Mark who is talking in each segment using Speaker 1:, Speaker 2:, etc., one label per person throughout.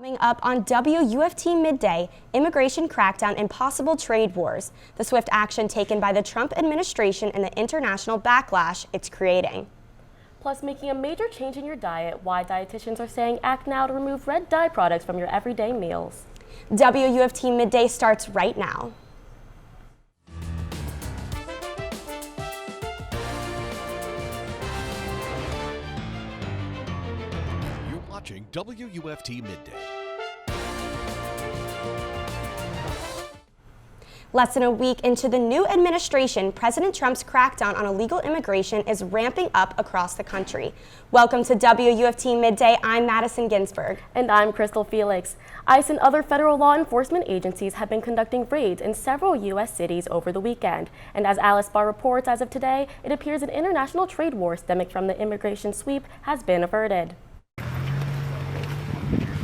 Speaker 1: Coming up on WUFT Midday, immigration crackdown and possible trade wars, the swift action taken by the Trump administration and the international backlash it's creating.
Speaker 2: Plus, making a major change in your diet, why dietitians are saying act now to remove red dye products from your everyday meals.
Speaker 1: WUFT Midday starts right now.
Speaker 3: Watching WUFT Midday.
Speaker 1: Less than a week into the new administration, President Trump's crackdown on illegal immigration is ramping up across the country. Welcome to WUFT Midday. I'm Madison Ginsberg.
Speaker 2: And I'm Krystal Felix. ICE and other federal law enforcement agencies have been conducting raids in several U.S. cities over the weekend. And as Alice Barr reports, as of today, it appears an international trade war stemming from the immigration sweep has been averted.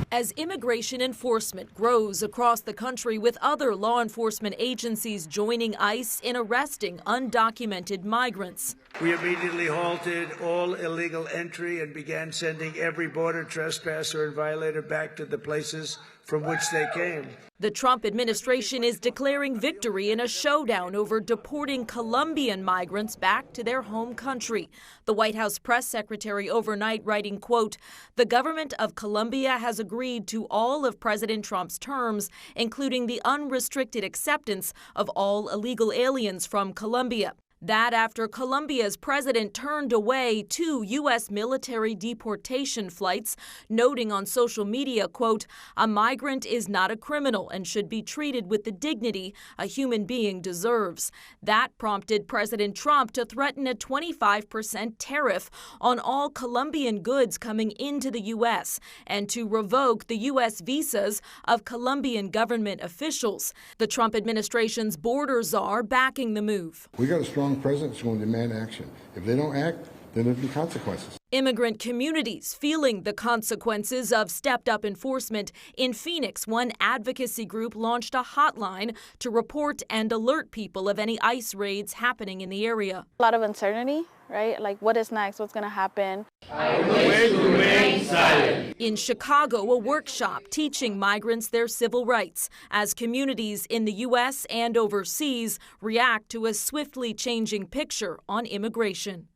Speaker 4: As immigration enforcement grows across the country with other law enforcement agencies joining ICE in arresting undocumented migrants.
Speaker 5: We immediately halted all illegal entry and began sending every border trespasser and violator back to the places from which they came.
Speaker 4: The Trump administration is declaring victory in a showdown over deporting Colombian migrants back to their home country. The White House press secretary overnight writing, quote, "The government of Colombia has agreed to all of President Trump's terms, including the unrestricted acceptance of all illegal aliens from Colombia." That after Colombia's president turned away 2 U.S. military deportation flights, noting on social media, quote, "A migrant is not a criminal and should be treated with the dignity a human being deserves." That prompted President Trump to threaten a 25% tariff on all Colombian goods coming into the U.S. and to revoke the U.S. visas of Colombian government officials. The Trump administration's border czar backing the move.
Speaker 6: We got a strong president who's going to demand action. If they don't act, then there'll be consequences.
Speaker 4: Immigrant communities feeling the consequences of stepped-up enforcement. In Phoenix, one advocacy group launched a hotline to report and alert people of any ICE raids happening in the area.
Speaker 7: A lot of uncertainty, right? Like, what is next? What's going to happen?
Speaker 8: I wish to remain silent.
Speaker 4: In Chicago, a workshop teaching migrants their civil rights as communities in the U.S. and overseas react to a swiftly changing picture on immigration.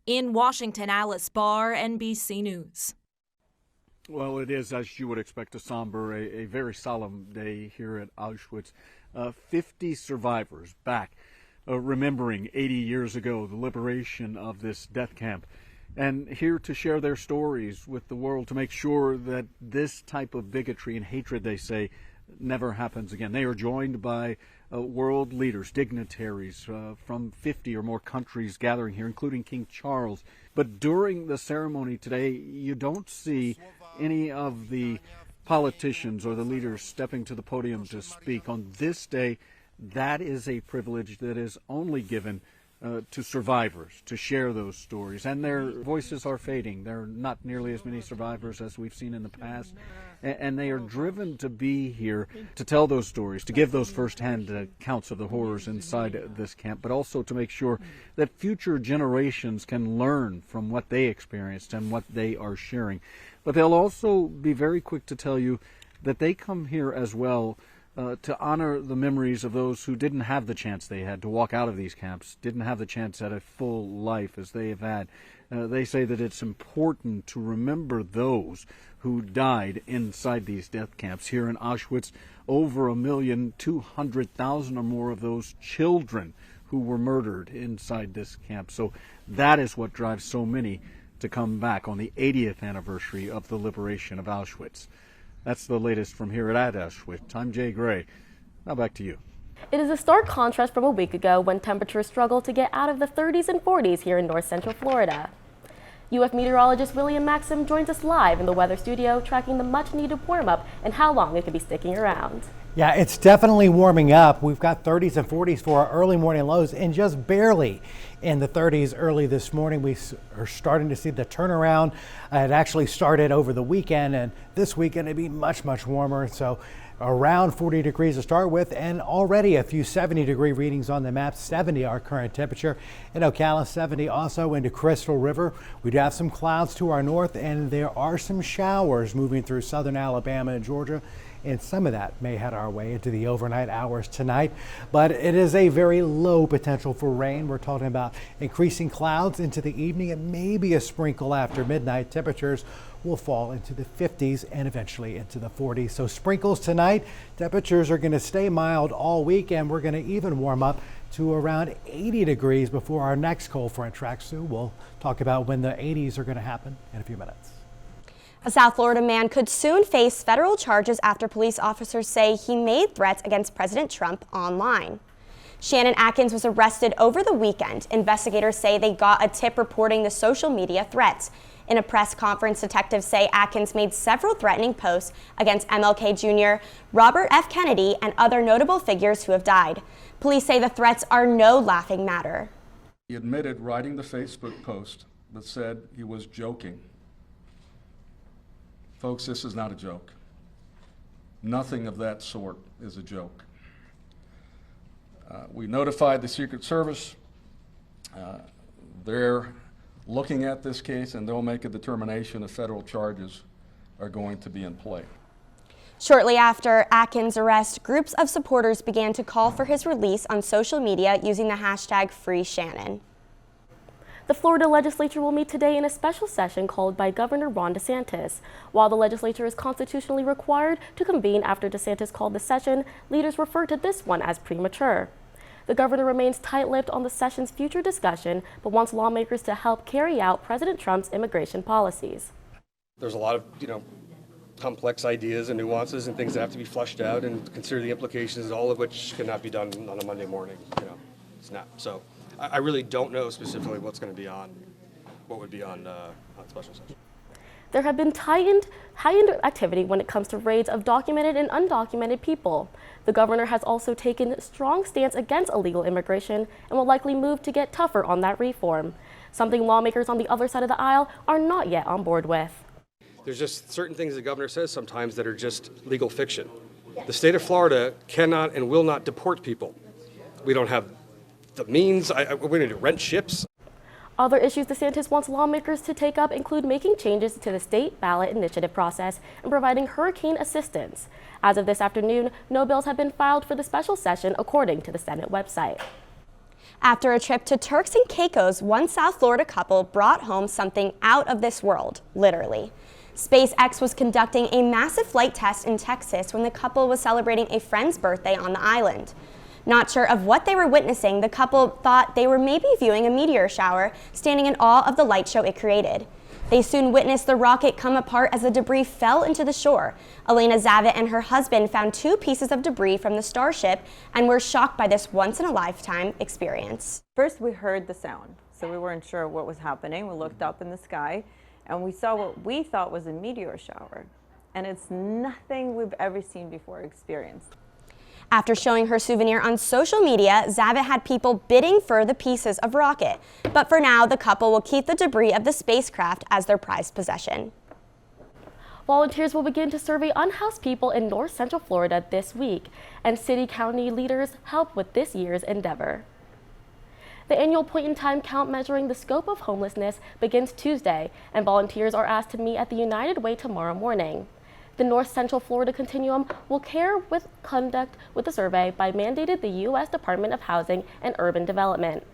Speaker 4: In Washington, Alice Barr, NBC News.
Speaker 9: Well, it is, as you would expect, a somber, a very solemn day here at Auschwitz. 50 survivors back, remembering 80 years ago the liberation of this death camp, and here to share their stories with the world to make sure that this type of bigotry and hatred, they say, never happens again. They are joined by world leaders, dignitaries from 50 or more countries gathering here, including King Charles. But during the ceremony today, you don't see any of the politicians or the leaders stepping to the podium to speak. On this day, that is a privilege that is only given to survivors to share those stories, and their voices are fading. There are not nearly as many survivors as we've seen in the past, and they are driven to be here to tell those stories, to give those firsthand accounts of the horrors inside this camp, but also to make sure that future generations can learn from what they experienced and what they are sharing. But they'll also be very quick to tell you that they come here as well to honor the memories of those who didn't have the chance they had to walk out of these camps, didn't have the chance at a full life as they have had. They say that it's important to remember those who died inside these death camps. Here in Auschwitz, over 1,200,000 or more of those children who were murdered inside this camp. So that is what drives so many to come back on the 80th anniversary of the liberation of Auschwitz. That's the latest from here at Auschwitz. I'm Jay Gray. Now back to you.
Speaker 2: It is a stark contrast from a week ago when temperatures struggled to get out of the 30s and 40s here in north central Florida. UF meteorologist Maxham joins us live in the weather studio, tracking the much-needed warm-up and how long it could be sticking around.
Speaker 10: Yeah, it's definitely warming up. We've got 30s and 40s for our early morning lows and just barely in the 30s early this morning. We are starting to see the turnaround. It actually started over the weekend, and this weekend it'll be much, much warmer. So around 40 degrees to start with, and already a few 70-degree readings on the map. 70 our current temperature in Ocala, 70 also into Krystal River. We do have some clouds to our north, and there are some showers moving through southern Alabama and Georgia, and some of that may head our way into the overnight hours tonight, but it is a very low potential for rain. We're talking about increasing clouds into the evening and maybe a sprinkle after midnight. Temperatures will fall into the 50s and eventually into the 40s. So sprinkles tonight. Temperatures are going to stay mild all week, and we're going to even warm up to around 80 degrees before our next cold front tracks through. We'll talk about when the 80s are going to happen in a few minutes.
Speaker 1: A South Florida man could soon face federal charges after police officers say he made threats against President Trump online. Shannon Atkins was arrested over the weekend. Investigators say they got a tip reporting the social media threats. In a press conference, detectives say Atkins made several threatening posts against MLK Jr., Robert F. Kennedy, and other notable figures who have died. Police say the threats are no laughing matter.
Speaker 11: He admitted writing the Facebook post that said he was joking. Folks, this is not a joke. Nothing of that sort is a joke. We notified the Secret Service. They're looking at this case, and they'll make a determination if federal charges are going to be in play.
Speaker 1: Shortly after Atkins' arrest, groups of supporters began to call for his release on social media using the hashtag #FreeShannon.
Speaker 2: The Florida legislature will meet today in a special session called by Governor Ron DeSantis. While the legislature is constitutionally required to convene after DeSantis called the session, leaders refer to this one as premature. The governor remains tight-lipped on the session's future discussion, but wants lawmakers to help carry out President Trump's immigration policies.
Speaker 12: There's a lot of, complex ideas and nuances and things that have to be fleshed out and consider the implications, all of which cannot be done on a Monday morning. It's not. So I really don't know specifically what would be on special session.
Speaker 2: There have been heightened activity when it comes to raids of documented and undocumented people. The governor has also taken a strong stance against illegal immigration and will likely move to get tougher on that reform, something lawmakers on the other side of the aisle are not yet on board with.
Speaker 12: There's just certain things the governor says sometimes that are just legal fiction. The state of Florida cannot and will not deport people. We don't have the means. We need to rent ships.
Speaker 2: Other issues DeSantis wants lawmakers to take up include making changes to the state ballot initiative process and providing hurricane assistance. As of this afternoon, no bills have been filed for the special session, according to the Senate website.
Speaker 1: After a trip to Turks and Caicos, one South Florida couple brought home something out of this world, literally. SpaceX was conducting a massive flight test in Texas when the couple was celebrating a friend's birthday on the island. Not sure of what they were witnessing, the couple thought they were maybe viewing a meteor shower, standing in awe of the light show it created. They soon witnessed the rocket come apart as the debris fell into the shore. Elena Zavitt and her husband found 2 pieces of debris from the Starship and were shocked by this once-in-a-lifetime experience.
Speaker 13: First, we heard the sound, so we weren't sure what was happening. We looked up in the sky, and we saw what we thought was a meteor shower. And it's nothing we've ever seen before or experienced.
Speaker 1: After showing her souvenir on social media, Zavitt had people bidding for the pieces of rocket. But for now, the couple will keep the debris of the spacecraft as their prized possession.
Speaker 2: Volunteers will begin to survey unhoused people in North Central Florida this week, and city-county leaders help with this year's endeavor. The annual point-in-time count measuring the scope of homelessness begins Tuesday, and volunteers are asked to meet at the United Way tomorrow morning. The North Central Florida Continuum will conduct with the survey by mandated the U.S. Department of Housing and Urban Development.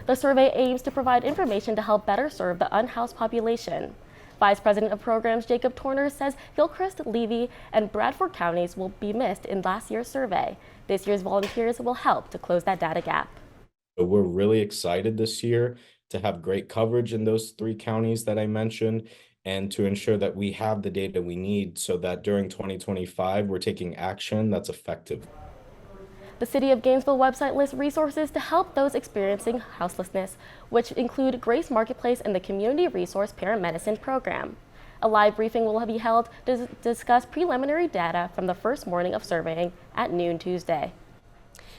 Speaker 2: The survey aims to provide information to help better serve the unhoused population. Vice President of Programs Jacob Torner says Gilchrist, Levy, and Bradford counties will be missed in last year's survey. This year's volunteers will help to close that data gap.
Speaker 14: We're really excited this year to have great coverage in those 3 counties that I mentioned, and to ensure that we have the data we need so that during 2025, we're taking action that's effective.
Speaker 2: The City of Gainesville website lists resources to help those experiencing houselessness, which include Grace Marketplace and the Community Resource Paramedicine Program. A live briefing will be held to discuss preliminary data from the first morning of surveying at noon Tuesday.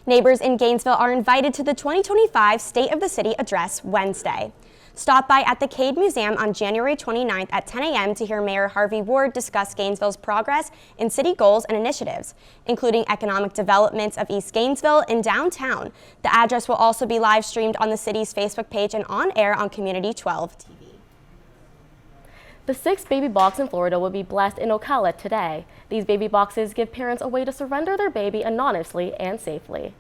Speaker 1: Neighbors in Gainesville are invited to the 2025 State of the City address Wednesday. Stop by at the Cade Museum on January 29th at 10 a.m. to hear Mayor Harvey Ward discuss Gainesville's progress in city goals and initiatives, including economic developments of East Gainesville and downtown. The address will also be live streamed on the city's Facebook page and on air on Community 12 TV.
Speaker 2: The 6th baby box in Florida will be blessed in Ocala today. These baby boxes give parents a way to surrender their baby anonymously and safely.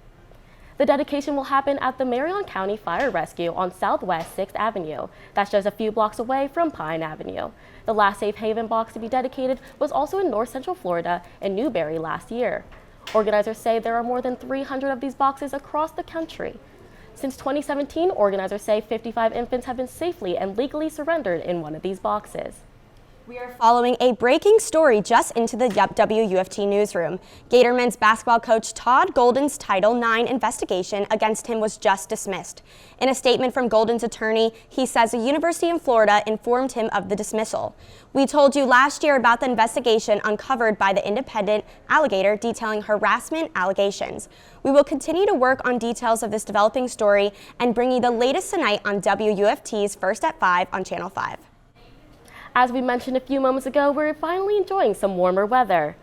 Speaker 2: The dedication will happen at the Marion County Fire Rescue on Southwest 6th Avenue. That's just a few blocks away from Pine Avenue. The last safe haven box to be dedicated was also in North Central Florida and Newberry last year. Organizers say there are more than 300 of these boxes across the country. Since 2017, organizers say 55 infants have been safely and legally surrendered in one of these boxes.
Speaker 1: We are following a breaking story just into the WUFT newsroom. Gator men's basketball coach Todd Golden's Title IX investigation against him was just dismissed. In a statement from Golden's attorney, he says a university in Florida informed him of the dismissal. We told you last year about the investigation uncovered by the independent Alligator detailing harassment allegations. We will continue to work on details of this developing story and bring you the latest tonight on WUFT's First at 5 on Channel 5.
Speaker 2: As we mentioned a few moments ago, we're finally enjoying some warmer weather.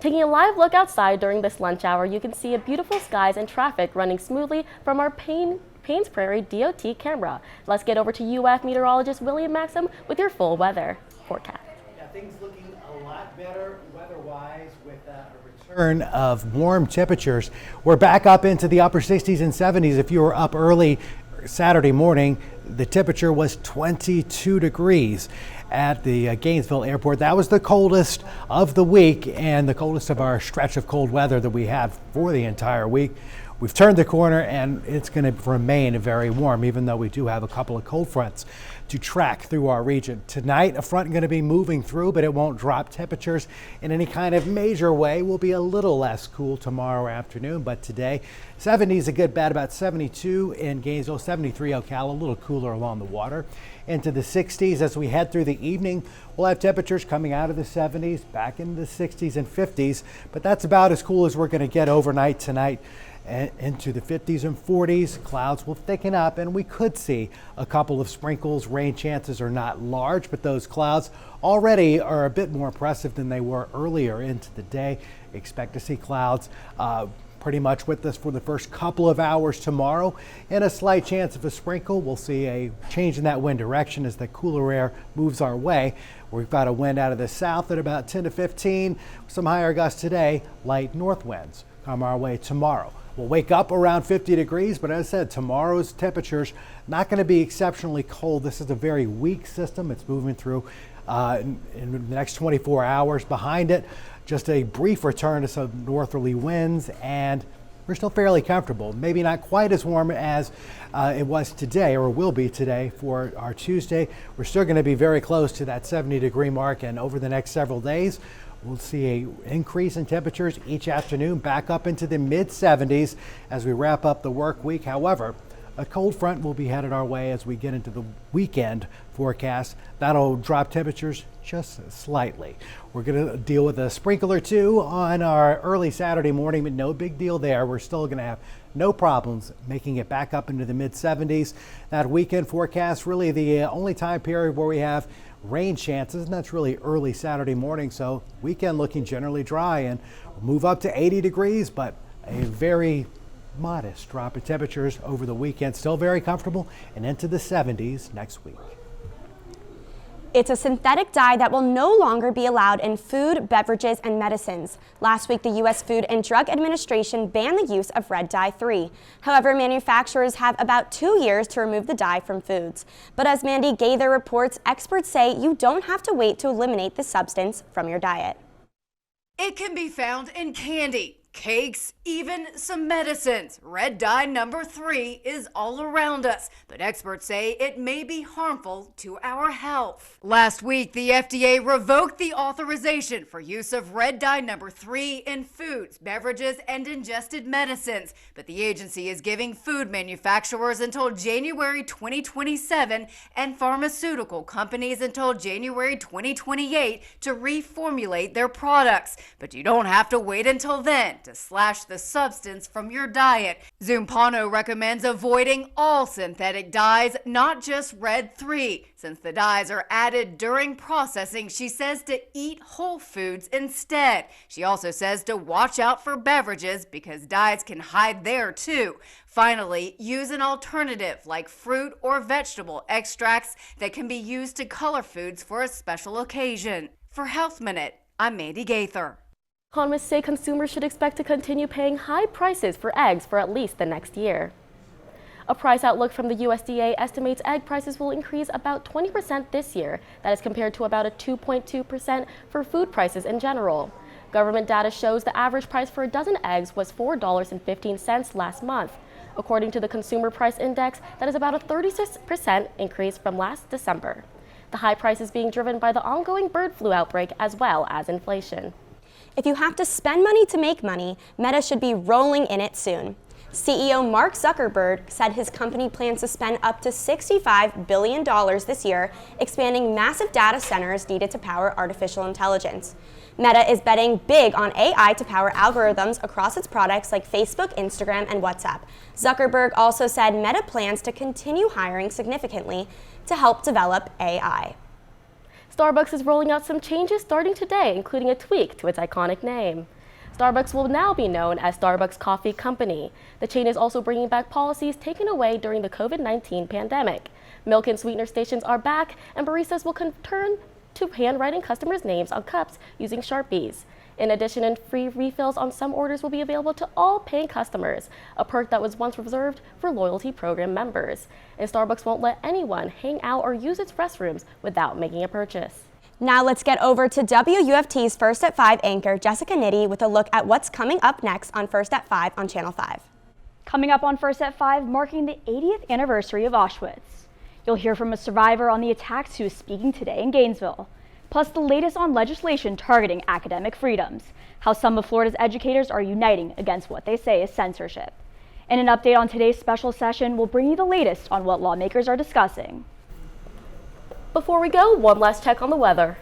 Speaker 2: Taking a live look outside during this lunch hour, you can see a beautiful skies and traffic running smoothly from our Paynes Prairie DOT camera. Let's get over to UF meteorologist William Maxham with your full weather forecast.
Speaker 10: Yeah, things looking a lot better weather-wise with a return of warm temperatures. We're back up into the upper 60s and 70s. If you were up early Saturday morning, the temperature was 22 degrees at the Gainesville airport. That was the coldest of the week and the coldest of our stretch of cold weather that we have for the entire week. We've turned the corner and it's going to remain very warm, even though we do have a couple of cold fronts to track through our region. Tonight, a front going to be moving through, but it won't drop temperatures in any kind of major way. We'll be a little less cool tomorrow afternoon, but today, 70s a good bet, about 72 in Gainesville, 73 Ocala, a little cooler along the water. Into the 60s as we head through the evening. We'll have temperatures coming out of the 70s, back into the 60s and 50s, but that's about as cool as we're going to get overnight tonight. And into the 50s and 40s, clouds will thicken up and we could see a couple of sprinkles. Rain chances are not large, but those clouds already are a bit more impressive than they were earlier into the day. Expect to see clouds pretty much with us for the first couple of hours tomorrow, and a slight chance of a sprinkle. We'll see a change in that wind direction as the cooler air moves our way. We've got a wind out of the south at about 10 to 15, some higher gusts today, light north winds come our way tomorrow. We'll wake up around 50 degrees, but as I said, tomorrow's temperatures not going to be exceptionally cold. This is a very weak system. It's moving through in the next 24 hours. Behind it, just a brief return to some northerly winds, and we're still fairly comfortable. Maybe not quite as warm as it was today or will be today for our Tuesday. We're still going to be very close to that 70-degree mark, and over the next several days, we'll see an increase in temperatures each afternoon, back up into the mid-70s as we wrap up the work week. However, a cold front will be headed our way as we get into the weekend forecast. That'll drop temperatures just slightly. We're going to deal with a sprinkle or two on our early Saturday morning, but no big deal there. We're still going to have no problems making it back up into the mid-70s. That weekend forecast, really the only time period where we have rain chances, and that's really early Saturday morning. So weekend looking generally dry, and we'll move up to 80 degrees, but a very modest drop in temperatures over the weekend. Still very comfortable and into the 70s next week.
Speaker 1: It's a synthetic dye that will no longer be allowed in food, beverages, and medicines. Last week, the U.S. Food and Drug Administration banned the use of red dye 3. However, manufacturers have about 2 years to remove the dye from foods. But as Mandy Gaither reports, experts say you don't have to wait to eliminate the substance from your diet.
Speaker 15: It can be found in candy, cakes, even some medicines. Red dye number 3 is all around us, but experts say it may be harmful to our health. Last week, the FDA revoked the authorization for use of red dye number 3 in foods, beverages, and ingested medicines, but the agency is giving food manufacturers until January 2027 and pharmaceutical companies until January 2028 to reformulate their products. But you don't have to wait until then to slash the substance from your diet. Zumpano recommends avoiding all synthetic dyes, not just Red 3. Since the dyes are added during processing, she says to eat whole foods instead. She also says to watch out for beverages because dyes can hide there too. Finally, use an alternative like fruit or vegetable extracts that can be used to color foods for a special occasion. For Health Minute, I'm Mandy Gaither.
Speaker 2: Economists say consumers should expect to continue paying high prices for eggs for at least the next year. A price outlook from the USDA estimates egg prices will increase about 20% this year. That is compared to about a 2.2% for food prices in general. Government data shows the average price for a dozen eggs was $4.15 last month. According to the Consumer Price Index, that is about a 36% increase from last December. The high price is being driven by the ongoing bird flu outbreak as well as inflation.
Speaker 1: If you have to spend money to make money, Meta should be rolling in it soon. CEO Mark Zuckerberg said his company plans to spend up to $65 billion this year, expanding massive data centers needed to power artificial intelligence. Meta is betting big on AI to power algorithms across its products like Facebook, Instagram, and WhatsApp. Zuckerberg also said Meta plans to continue hiring significantly to help develop AI.
Speaker 2: Starbucks is rolling out some changes starting today, including a tweak to its iconic name. Starbucks will now be known as Starbucks Coffee Company. The chain is also bringing back policies taken away during the COVID-19 pandemic. Milk and sweetener stations are back, and baristas will turn to handwriting customers' names on cups using Sharpies. In addition, free refills on some orders will be available to all paying customers, a perk that was once reserved for loyalty program members. And Starbucks won't let anyone hang out or use its restrooms without making a purchase.
Speaker 1: Now let's get over to WUFT's First at 5 anchor Jessica Nitty with a look at what's coming up next on First at 5 on Channel 5.
Speaker 16: Coming up on First at 5, marking the 80th anniversary of Auschwitz. You'll hear from a survivor on the attacks who is speaking today in Gainesville. Plus the latest on legislation targeting academic freedoms, how some of Florida's educators are uniting against what they say is censorship. And an update on today's special session will bring you the latest on what lawmakers are discussing.
Speaker 2: Before we go, one last check on the weather.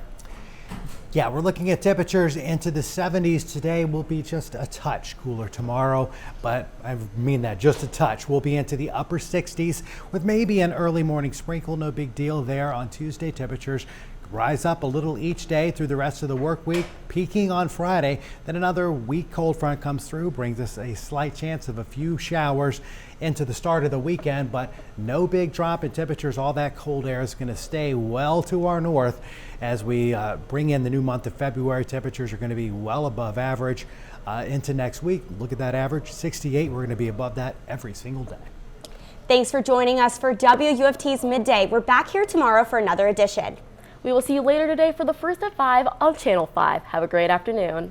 Speaker 10: Yeah, we're looking at temperatures into the 70s today. Will be just a touch cooler tomorrow, but I mean that, just a touch. We'll be into the upper 60s with maybe an early morning sprinkle. No big deal there. On Tuesday, temperatures rise up a little each day through the rest of the work week, peaking on Friday. Then another weak cold front comes through, brings us a slight chance of a few showers into the start of the weekend, but no big drop in temperatures. All that cold air is going to stay well to our north as we bring in the new month of February. Temperatures are going to be well above average into next week. Look at that average, 68. We're going to be above that every single day.
Speaker 1: Thanks for joining us for WUFT's Midday. We're back here tomorrow for another edition.
Speaker 2: We will see you later today for the First at 5 on Channel 5. Have a great afternoon.